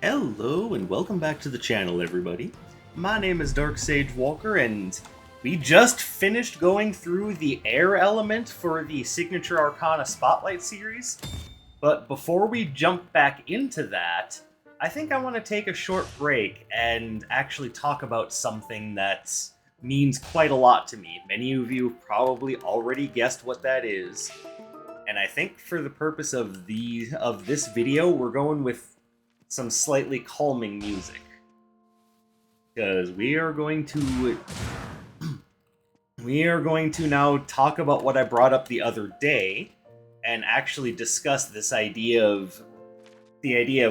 Hello and welcome back to the channel, everybody. My name is Dark Sage Walker, and we just finished going through the air element for the Signature Arcana Spotlight series. But before we jump back into that, I think I want to take a short break and actually talk about something that means quite a lot to me. Many of you have probably already guessed what that is. And I think for the purpose of this video, we're going with some slightly calming music, because we are going to now talk about what I brought up the other day and actually discuss this idea of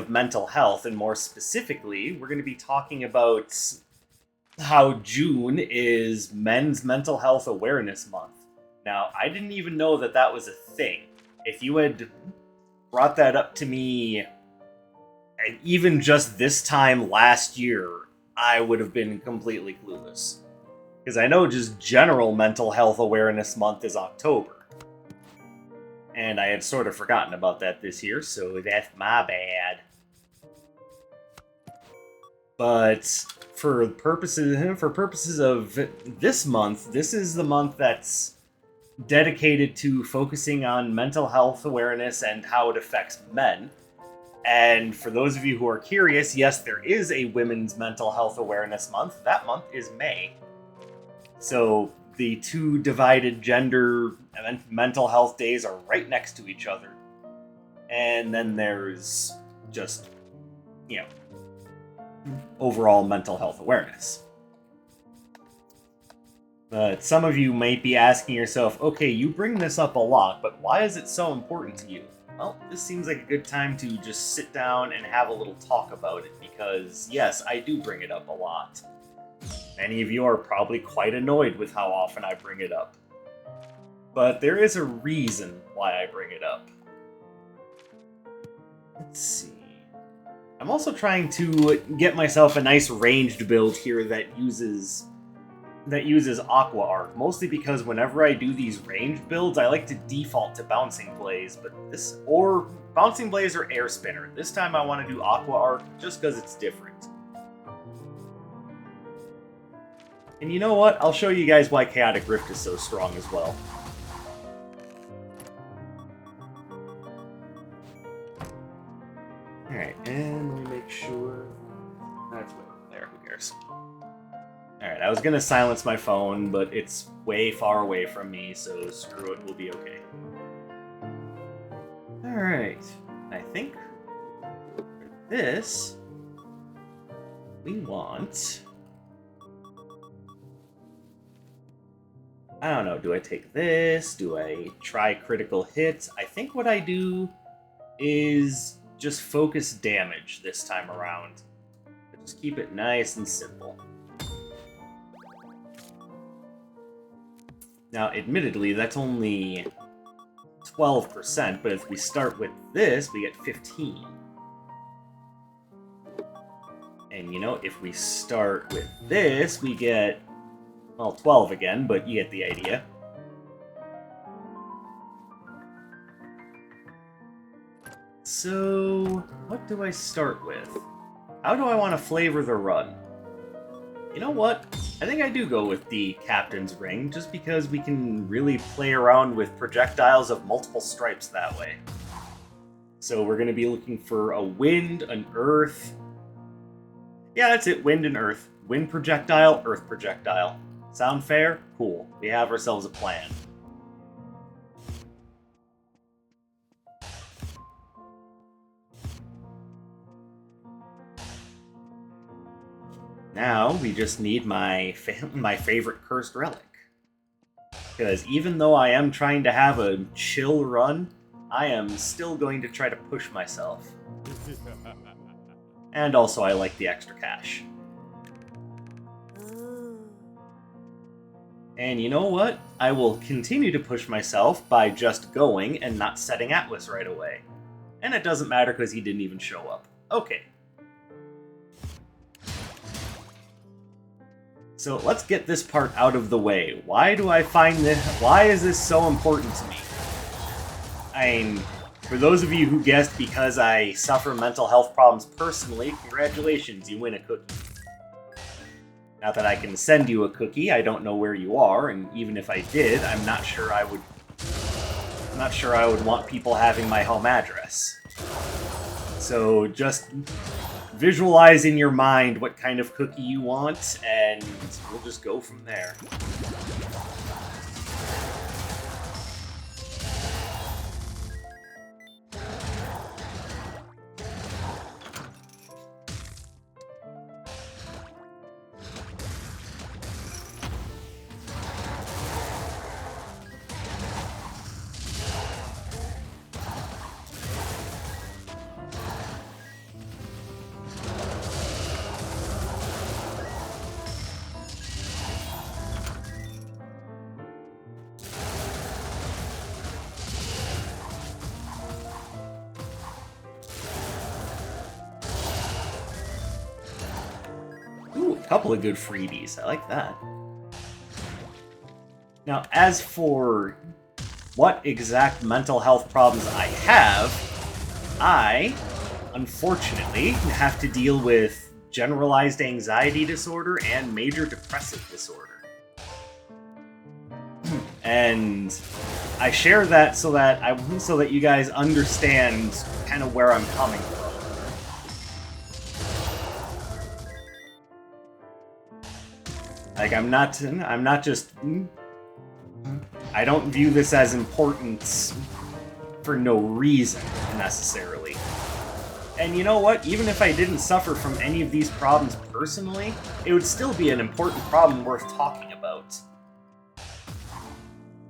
mental health. And more specifically, we're going to be talking about how June is Men's Mental Health Awareness Month. Now, I didn't even know that was a thing. If you had brought that up to me, and even just this time last year, I would have been completely clueless. Because I know just general Mental Health Awareness Month is October. And I had sort of forgotten about that this year, so that's my bad. But for purposes of this month, this is the month that's dedicated to focusing on mental health awareness and how it affects men. And for those of you who are curious, yes, there is a Women's Mental Health Awareness Month. That month is May. So the two divided gender mental health days are right next to each other. And then there's just, overall mental health awareness. But some of you might be asking yourself, okay, you bring this up a lot, but why is it so important to you? Well, this seems like a good time to just sit down and have a little talk about it, because yes, I do bring it up a lot. Many of you are probably quite annoyed with how often I bring it up. But there is a reason why I bring it up. Let's see. I'm also trying to get myself a nice ranged build here that uses Aqua Arc, mostly because whenever I do these ranged builds, I like to default to Bouncing Blaze, or Bouncing Blaze or Air Spinner. This time I want to do Aqua Arc just because it's different. And you know what? I'll show you guys why Chaotic Rift is so strong as well. Alright, and let me make sure that's way over there. Who cares? Alright, I was gonna silence my phone, but it's way far away from me, so screw it, we'll be okay. Alright, I think for this, we want... I don't know, do I take this? Do I try critical hits? I think what I do is just focus damage this time around. Just keep it nice and simple. Now, admittedly, that's only 12%, but if we start with this, we get 15. And, if we start with this, we get, well, 12 again, but you get the idea. So, what do I start with? How do I want to flavor the run? You know what? I think I do go with the Captain's Ring, just because we can really play around with projectiles of multiple stripes that way. So we're going to be looking for a wind, an earth. Yeah, that's it, wind and earth. Wind projectile, earth projectile. Sound fair? Cool. We have ourselves a plan. Now, we just need my favorite cursed relic. Because even though I am trying to have a chill run, I am still going to try to push myself. And also, I like the extra cash. And you know what? I will continue to push myself by just going and not setting Atlas right away. And it doesn't matter because he didn't even show up. Okay. So let's get this part out of the way. Why is this so important to me? I mean, For those of you who guessed because I suffer mental health problems personally, congratulations, you win a cookie. Not that I can send you a cookie, I don't know where you are, and even if I did, I'm not sure I would want people having my home address. So just visualize in your mind what kind of cookie you want, and we'll just go from there. Couple of good freebies. I like that. Now, as for what exact mental health problems I have, I, unfortunately, have to deal with generalized anxiety disorder and major depressive disorder. And I share that so that you guys understand kind of where I'm coming from. Like, I'm not just... I don't view this as importance for no reason, necessarily. And you know what? Even if I didn't suffer from any of these problems personally, it would still be an important problem worth talking about.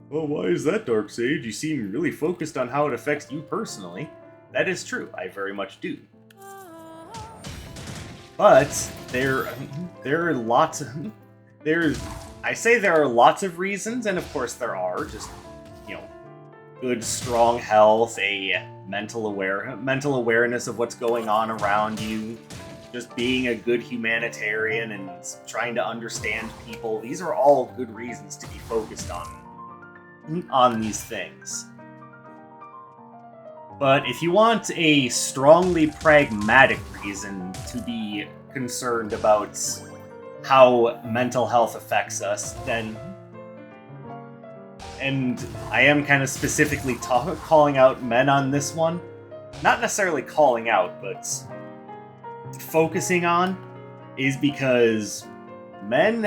Well, why is that, Dark Sage? You seem really focused on how it affects you personally. That is true, I very much do. But there are lots of... I say there are lots of reasons, and of course there are, just, you know, good, strong health, a mental awareness of what's going on around you, just being a good humanitarian and trying to understand people. These are all good reasons to be focused on these things. But if you want a strongly pragmatic reason to be concerned about how mental health affects us, then... And I am kind of specifically calling out men on this one. Not necessarily calling out, but focusing on, is because men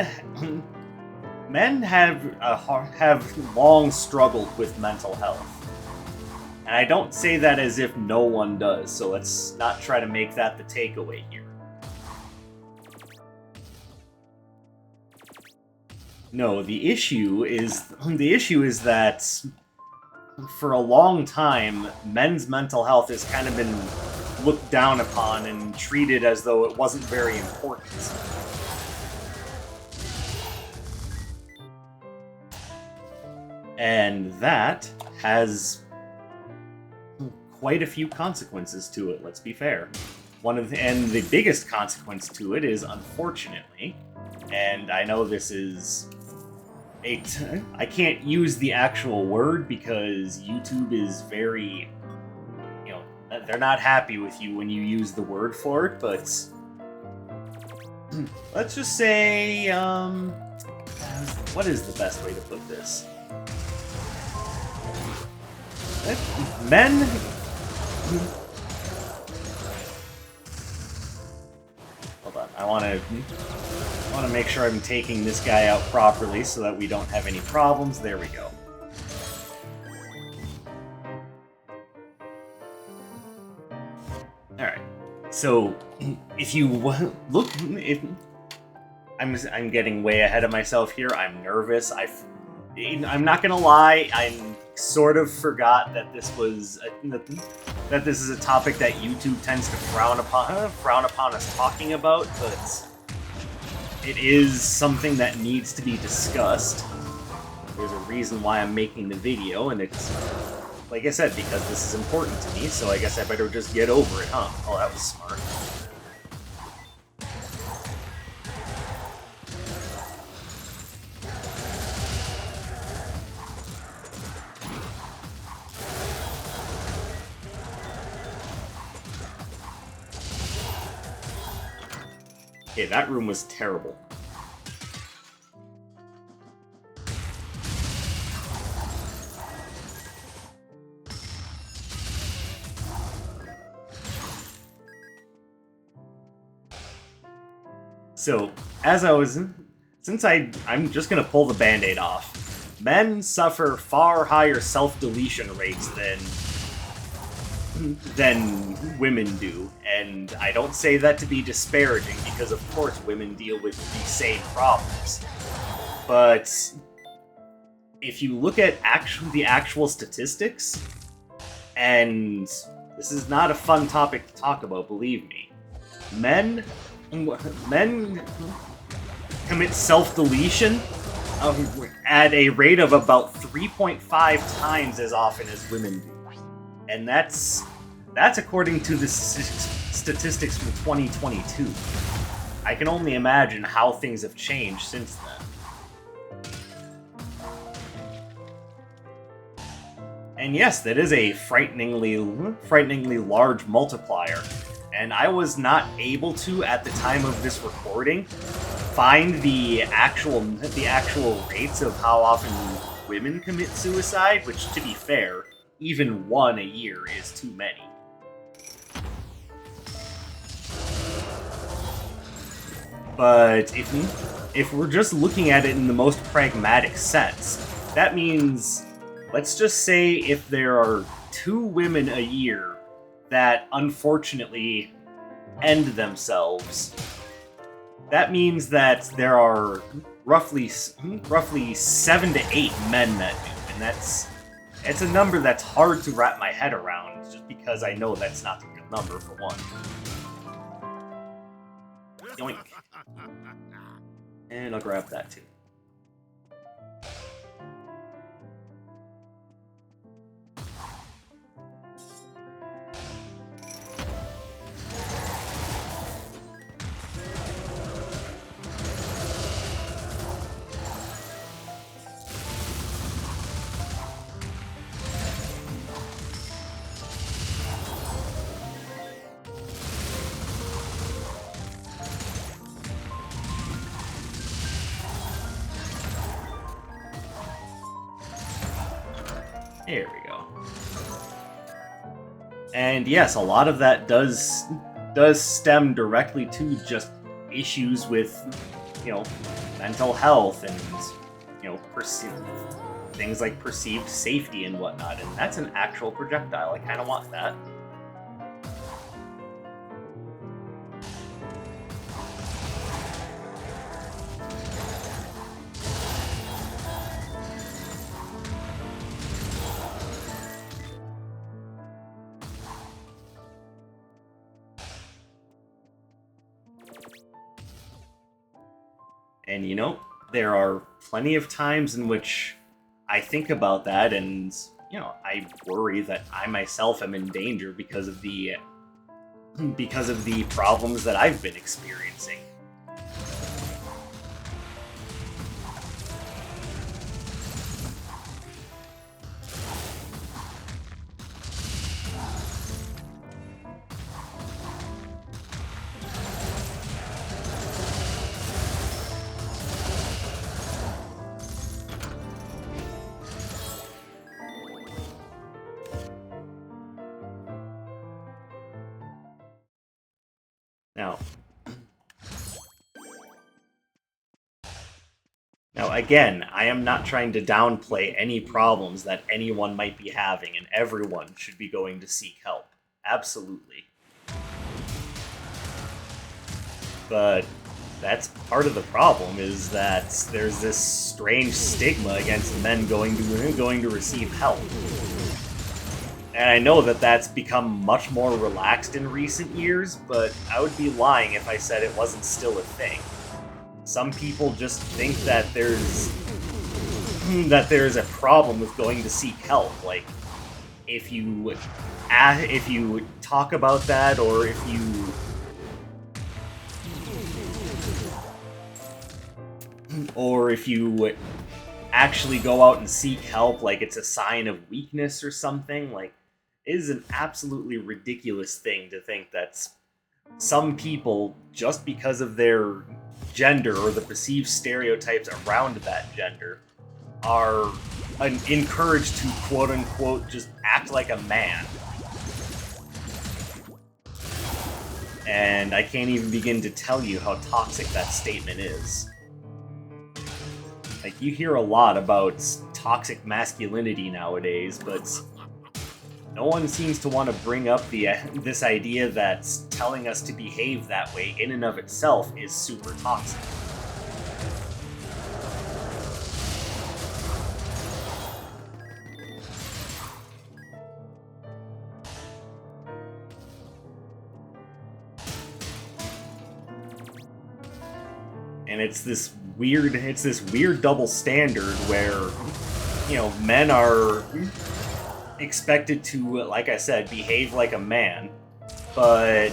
have long struggled with mental health. And I don't say that as if no one does, so let's not try to make that the takeaway here. No, the issue is that for a long time, men's mental health has kind of been looked down upon and treated as though it wasn't very important. And that has quite a few consequences to it, let's be fair. And the biggest consequence to it is, unfortunately, and I know this is... I can't use the actual word because YouTube is very... You know, they're not happy with you when you use the word for it, but... Let's just say, what is the best way to put this? Men... Hold on, I want to make sure I'm taking this guy out properly so that we don't have any problems. There we go. Alright, so if you look... I'm getting way ahead of myself here. I'm nervous. I'm not gonna lie, I sort of forgot that this was that this is a topic that YouTube tends to frown upon us talking about, but it is something that needs to be discussed. There's a reason why I'm making the video, and it's, like I said, because this is important to me, so I guess I better just get over it, huh? Oh, that was smart. Okay, that room was terrible. So, I'm just gonna pull the band-aid off. Men suffer far higher self-deletion rates than women do, and I don't say that to be disparaging, because of course women deal with the same problems. But if you look at the actual statistics, and this is not a fun topic to talk about, believe me, men commit self-deletion at a rate of about 3.5 times as often as women do. And that's according to the statistics from 2022. I can only imagine how things have changed since then. And yes, that is a frighteningly large multiplier. And I was not able to, at the time of this recording, find the actual rates of how often women commit suicide, which, to be fair, even one a year is too many. But if we're just looking at it in the most pragmatic sense, that means, let's just say if there are 2 women a year that unfortunately end themselves, that means that there are roughly 7 to 8 men that do, and it's a number that's hard to wrap my head around, just because I know that's not a good number, for one. Yoink. And I'll grab that too. There we go. And yes, a lot of that does stem directly to just issues with, mental health and, things like perceived safety and whatnot. And that's an actual projectile. I kind of want that. And there are plenty of times in which I think about that and, I worry that I myself am in danger because of the problems that I've been experiencing. Now, again, I am not trying to downplay any problems that anyone might be having, and everyone should be going to seek help. Absolutely. But that's part of the problem, is that there's this strange stigma against men going to receive help. And I know that that's become much more relaxed in recent years, but I would be lying if I said it wasn't still a thing. Some people just think that there's a problem with going to seek help. Like, if you talk about that, or if you actually go out and seek help, like it's a sign of weakness or something, like, it is an absolutely ridiculous thing to think some people, just because of their gender or the perceived stereotypes around that gender, are encouraged to quote-unquote just act like a man. And I can't even begin to tell you how toxic that statement is. Like, you hear a lot about toxic masculinity nowadays, but no one seems to want to bring up this idea that telling us to behave that way in and of itself is super toxic. And it's this weird double standard where, you know, men are expected to, like I said, behave like a man, but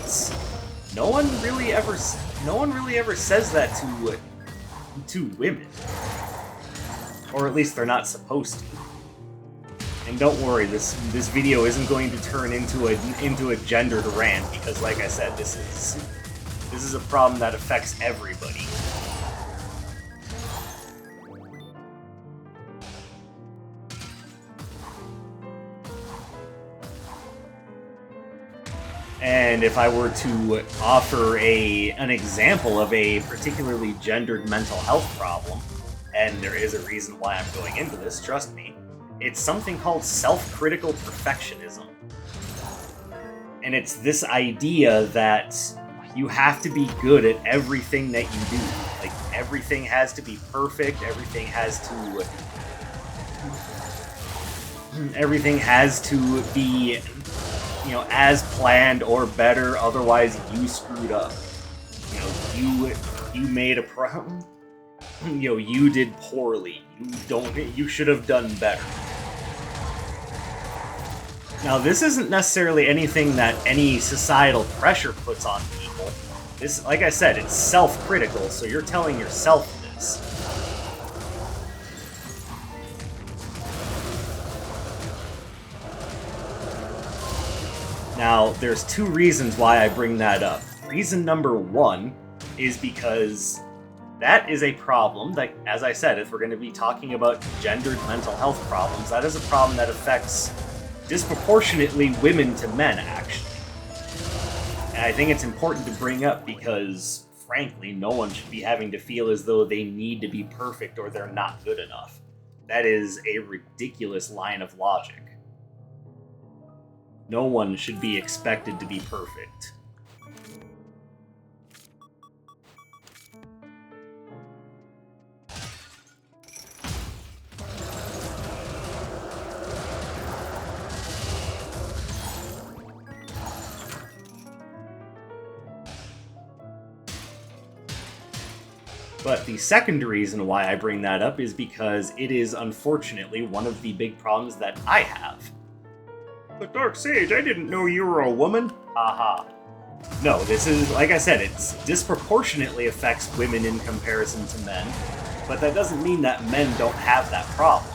no one really ever says that to women, or at least they're not supposed to. And don't worry, this video isn't going to turn into a gendered rant, because, like I said, this is a problem that affects everybody. And if I were to offer an example of a particularly gendered mental health problem, and there is a reason why I'm going into this, trust me, it's something called self-critical perfectionism. And it's this idea that you have to be good at everything that you do. Like, everything has to be perfect, everything has to be, you know, as planned or better, otherwise you screwed up. You know, you made a problem. You know, you did poorly. You should have done better. Now, this isn't necessarily anything that any societal pressure puts on people. This, like I said, it's self-critical, so you're telling yourself this. Now, there's two reasons why I bring that up. Reason number one is because that is a problem that, as I said, if we're going to be talking about gendered mental health problems, that is a problem that affects disproportionately women to men, actually. And I think it's important to bring up because, frankly, no one should be having to feel as though they need to be perfect or they're not good enough. That is a ridiculous line of logic. No one should be expected to be perfect. But the second reason why I bring that up is because it is unfortunately one of the big problems that I have. But Dark Sage, I didn't know you were a woman. Haha. No, this is, like I said, it disproportionately affects women in comparison to men, but that doesn't mean that men don't have that problem.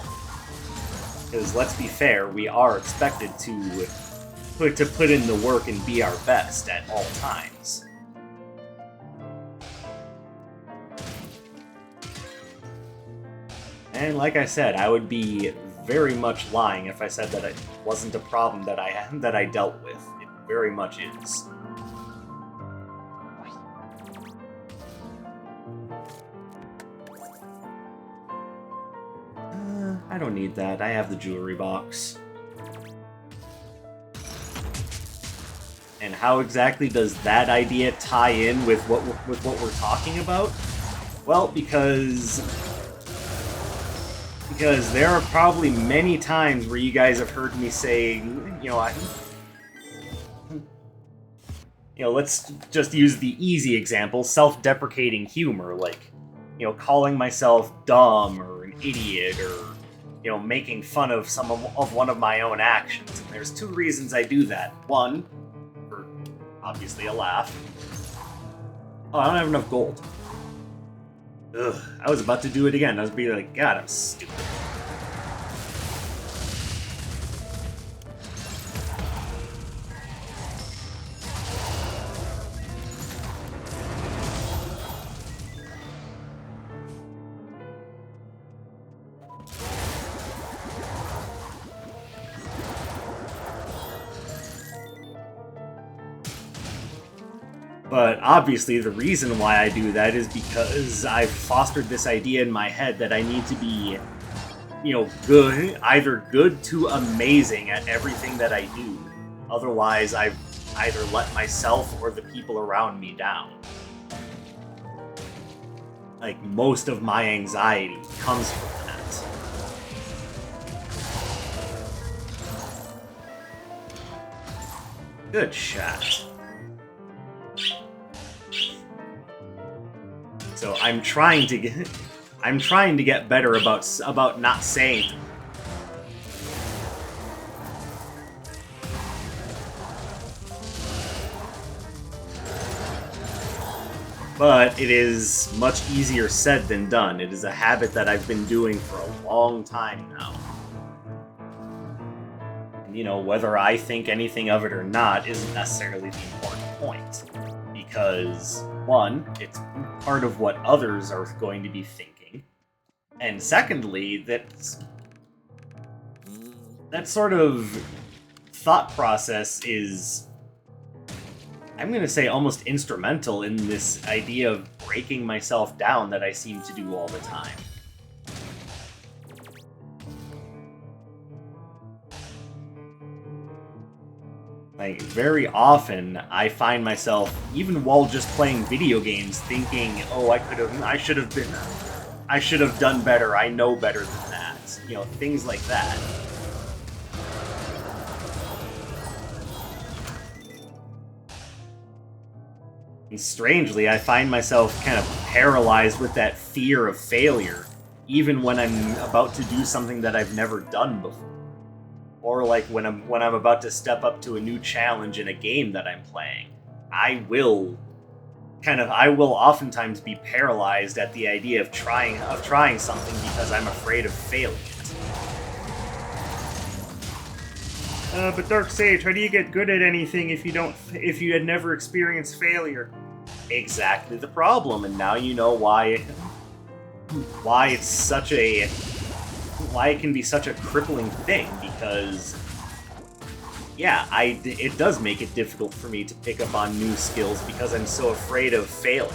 Because let's be fair, we are expected to put in the work and be our best at all times. And like I said, I would be very much lying if I said that it wasn't a problem that I dealt with. It very much is. I don't need that. I have the jewelry box. And how exactly does that idea tie in with what we're talking about? Well, because there are probably many times where you guys have heard me say, let's just use the easy example, self-deprecating humor, like, calling myself dumb or an idiot or, making fun of of one of my own actions. And there's two reasons I do that. One, for obviously a laugh. Oh, I don't have enough gold. Ugh, I was about to do it again. I was being like, God, I'm stupid. But obviously the reason why I do that is because I've fostered this idea in my head that I need to be, good, either good to amazing at everything that I do. Otherwise, I've either let myself or the people around me down. Like, most of my anxiety comes from that. Good shot. So I'm trying to get better about not saying. But it is much easier said than done. It is a habit that I've been doing for a long time now. And, whether I think anything of it or not isn't necessarily the important point. Because, one, it's part of what others are going to be thinking. And secondly, that sort of thought process is, I'm going to say, almost instrumental in this idea of breaking myself down that I seem to do all the time. Like, very often, I find myself, even while just playing video games, thinking, oh, I should have done better, I know better than that. Things like that. And strangely, I find myself kind of paralyzed with that fear of failure, even when I'm about to do something that I've never done before. Or like when I'm about to step up to a new challenge in a game that I'm playing. I will oftentimes be paralyzed at the idea of trying something because I'm afraid of failing it. But Dark Sage, how do you get good at anything if you had never experienced failure? Exactly the problem, and now you know why it can be such a crippling thing, because yeah, it does make it difficult for me to pick up on new skills because I'm so afraid of failing.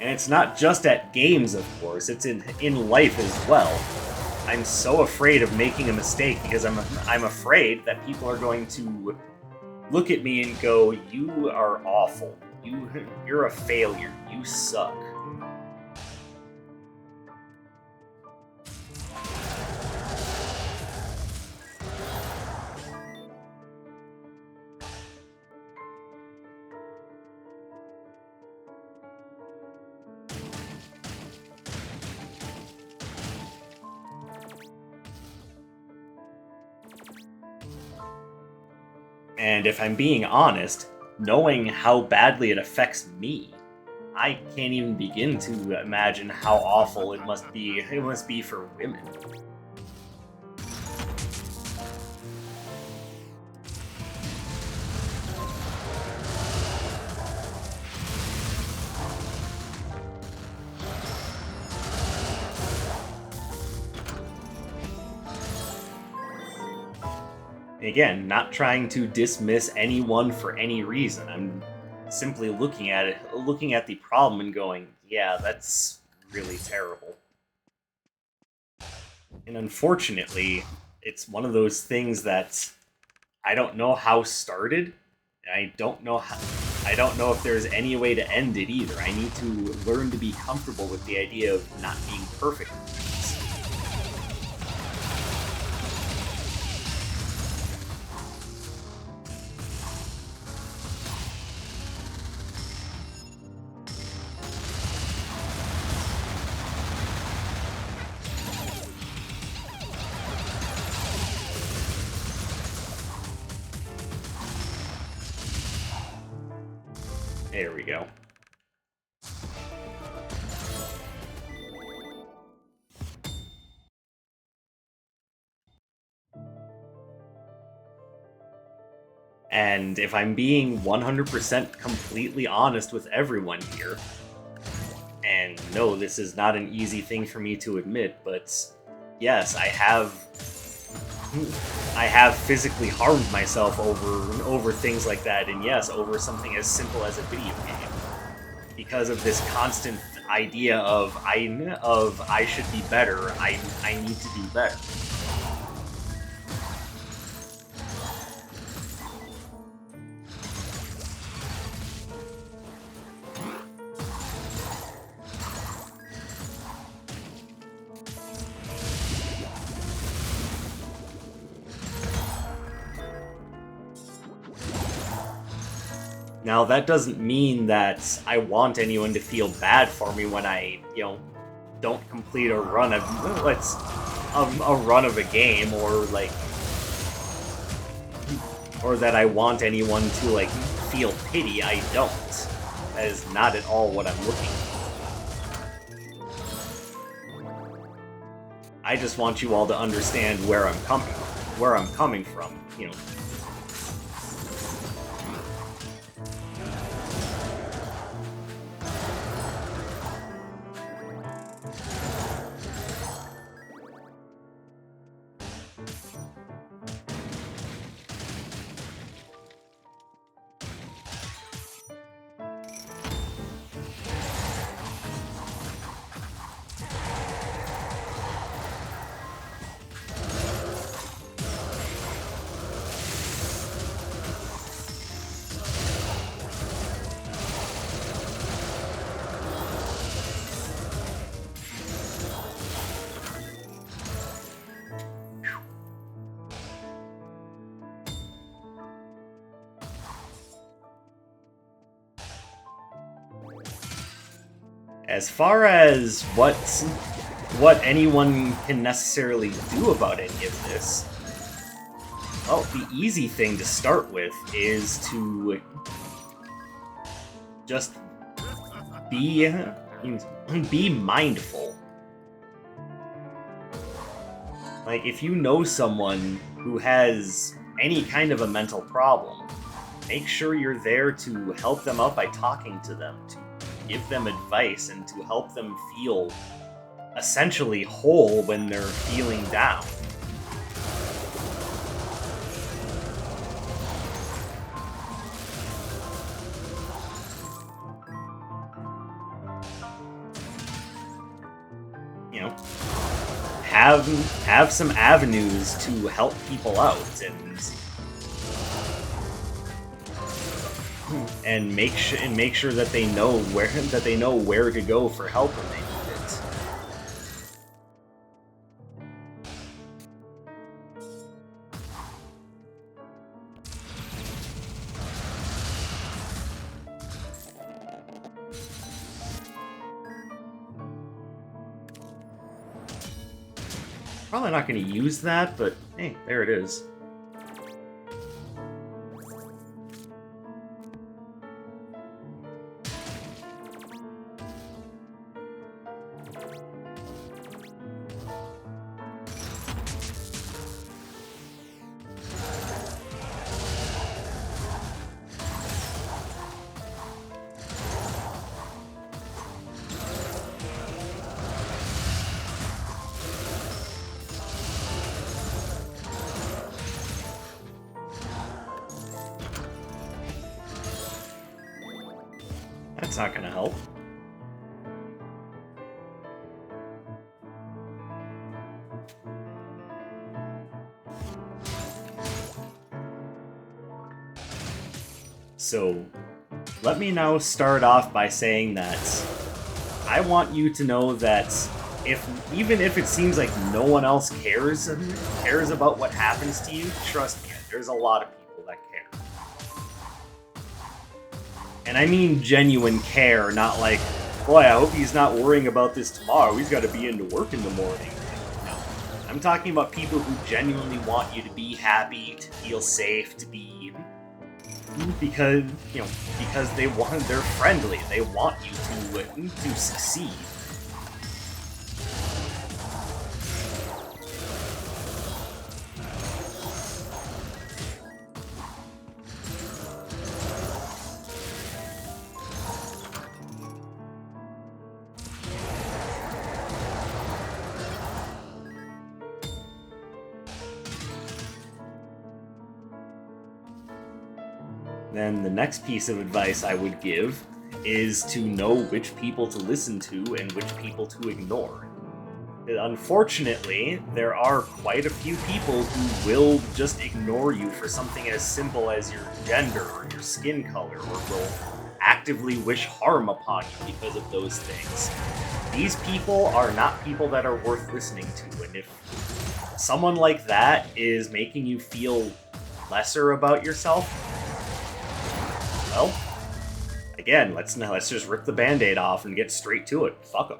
And it's not just at games, of course, it's in life as well. I'm so afraid of making a mistake because I'm afraid that people are going to look at me and go, "You are awful. You're a failure. You suck." And if I'm being honest, knowing how badly it affects me, I can't even begin to imagine how awful it must be for women. Again, not trying to dismiss anyone for any reason. I'm simply looking at the problem and going, yeah, that's really terrible. And unfortunately, it's one of those things that I don't know how started. I don't know if there's any way to end it either. I need to learn to be comfortable with the idea of not being perfect. There we go. And if I'm being 100% completely honest with everyone here, and no, this is not an easy thing for me to admit, but yes, I I have physically harmed myself over things like that, and yes, over something as simple as a video game, because of this constant idea of I should be better. I need to do better. Now, that doesn't mean that I want anyone to feel bad for me when I, don't complete a run of a run of a game, or that I want anyone to feel pity. I don't. That is not at all what I'm looking for. I just want you all to understand where I'm coming from. As far as what anyone can necessarily do about any of this, well, the easy thing to start with is to just be mindful. Like, if you know someone who has any kind of a mental problem, make sure you're there to help them out by talking to them, to give them advice, and to help them feel essentially whole when they're feeling down. Have some avenues to help people out, and make sure that they know where to go for help when they need it. Probably not going to use that, but hey, there it is. That's not gonna help. So, let me now start off by saying that I want you to know that even if it seems like no one else cares about what happens to you, trust me, there's a lot of people that care. And I mean genuine care, not like, boy, I hope he's not worrying about this tomorrow, he's got to be into work in the morning. No. I'm talking about people who genuinely want you to be happy, to feel safe, to be... because they're friendly, they want you to succeed. Then the next piece of advice I would give is to know which people to listen to and which people to ignore. Unfortunately, there are quite a few people who will just ignore you for something as simple as your gender or your skin color, or will actively wish harm upon you because of those things. These people are not people that are worth listening to, and if someone like that is making you feel lesser about yourself, well, again, let's just rip the Band-Aid off and get straight to it. Fuck them.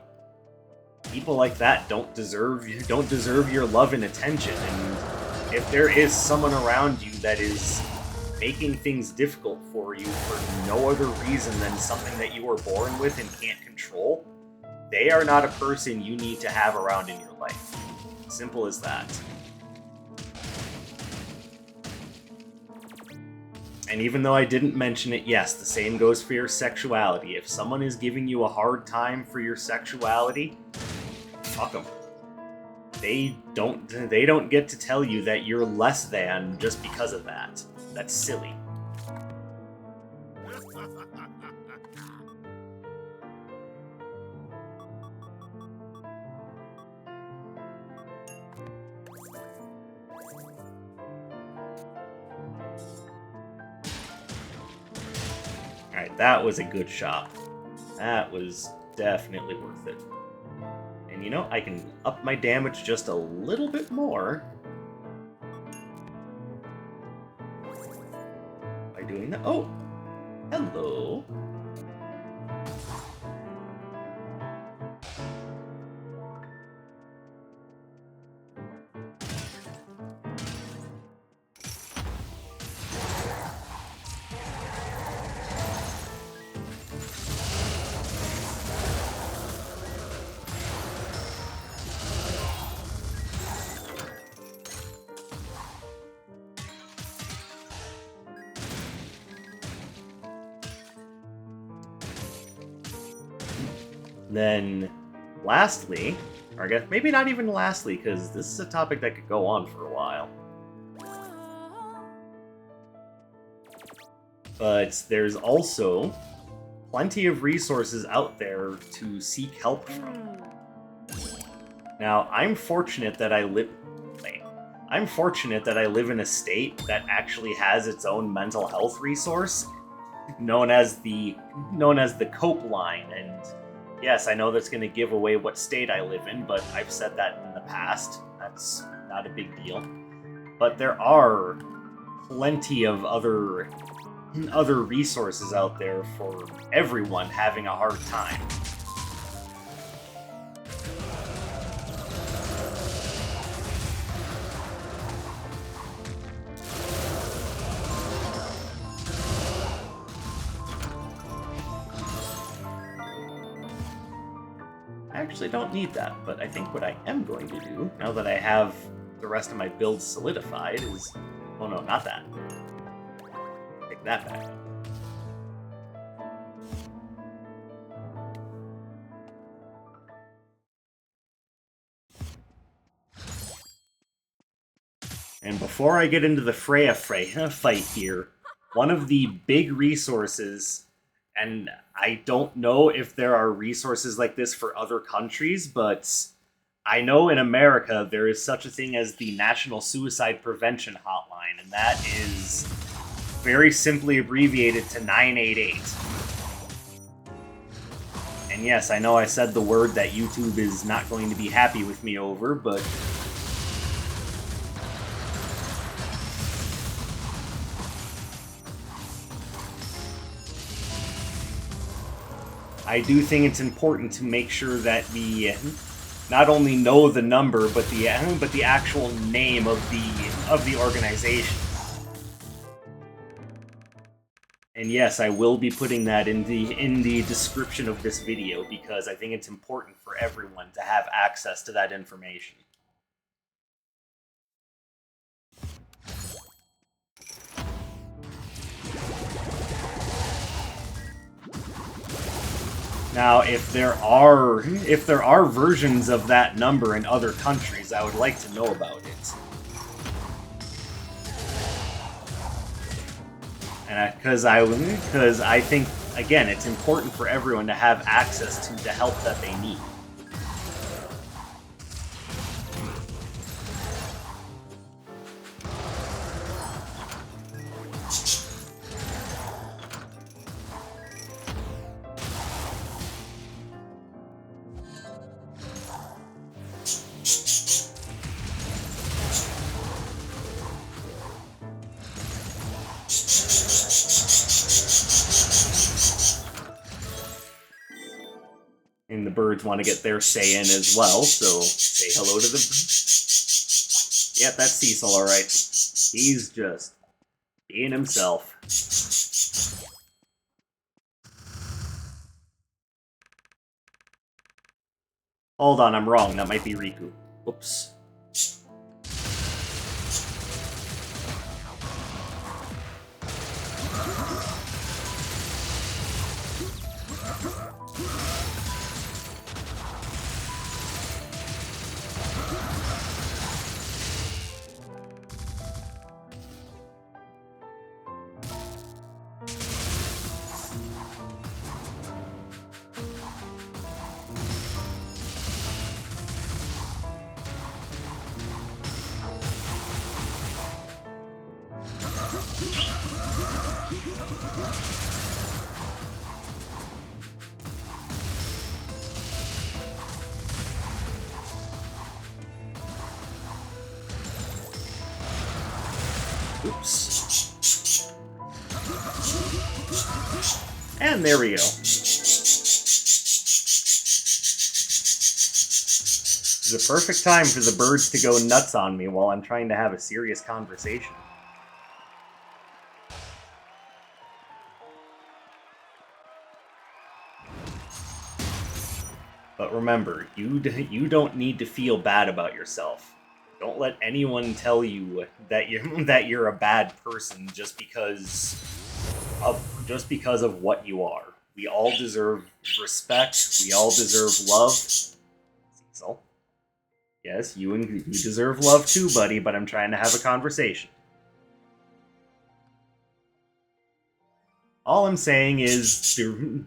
People like that don't deserve your love and attention, and if there is someone around you that is making things difficult for you for no other reason than something that you were born with and can't control, they are not a person you need to have around in your life. Simple as that. And even though I didn't mention it, yes, the same goes for your sexuality. If someone is giving you a hard time for your sexuality, fuck them. They don't get to tell you that you're less than just because of that. That's silly. Alright, that was a good shot. That was definitely worth it. And you know, I can up my damage just a little bit more by doing that. Oh! Hello! Then, lastly, or I guess maybe not even lastly, because this is a topic that could go on for a while. But there's also plenty of resources out there to seek help from. Now, I'm fortunate that I live in a state that actually has its own mental health resource, known as the Cope Line. And yes, I know that's going to give away what state I live in, but I've said that in the past. That's not a big deal. But there are plenty of other resources out there for everyone having a hard time. I actually don't need that, but I think what I am going to do, now that I have the rest of my build solidified, is... Oh no, not that. Pick that back up. And before I get into the Freya fight here, one of the big resources, and I don't know if there are resources like this for other countries, but I know in America there is such a thing as the National Suicide Prevention Hotline, and that is very simply abbreviated to 988. And yes, I know I said the word that YouTube is not going to be happy with me over, but I do think it's important to make sure that we not only know the number, but the actual name of the organization. And yes, I will be putting that in the description of this video, because I think it's important for everyone to have access to that information. Now, if there are versions of that number in other countries, I would like to know about it. And because I think, again, it's important for everyone to have access to the help that they need. And the birds want to get their say in as well, so say hello to the... Yep, that's Cecil, alright. He's just being himself. Hold on, I'm wrong. That might be Riku. Whoops. Oops. And there we go. This is a perfect time for the birds to go nuts on me while I'm trying to have a serious conversation. But remember, you don't need to feel bad about yourself. Don't let anyone tell you that you're a bad person just because of what you are. We all deserve respect. We all deserve love. Cecil. Yes, you deserve love too, buddy, but I'm trying to have a conversation. All I'm saying is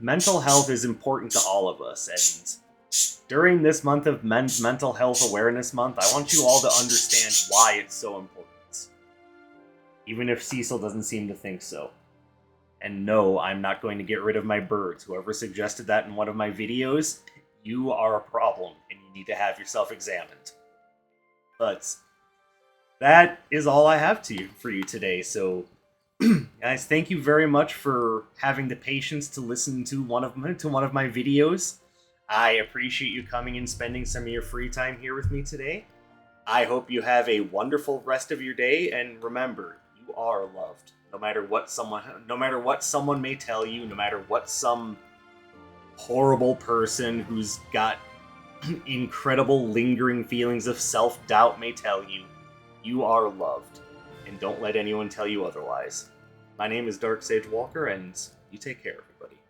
mental health is important to all of us, and during this month of Mental Health Awareness Month, I want you all to understand why it's so important. Even if Cecil doesn't seem to think so. And no, I'm not going to get rid of my birds. Whoever suggested that in one of my videos, you are a problem, and you need to have yourself examined. But that is all I have for you today, so... guys, thank you very much for having the patience to listen to one of my videos. I appreciate you coming and spending some of your free time here with me today. I hope you have a wonderful rest of your day, and remember, you are loved. No matter what someone may tell you, no matter what some horrible person who's got incredible lingering feelings of self-doubt may tell you, you are loved. And don't let anyone tell you otherwise. My name is Dark Sage Walker, and you take care, everybody.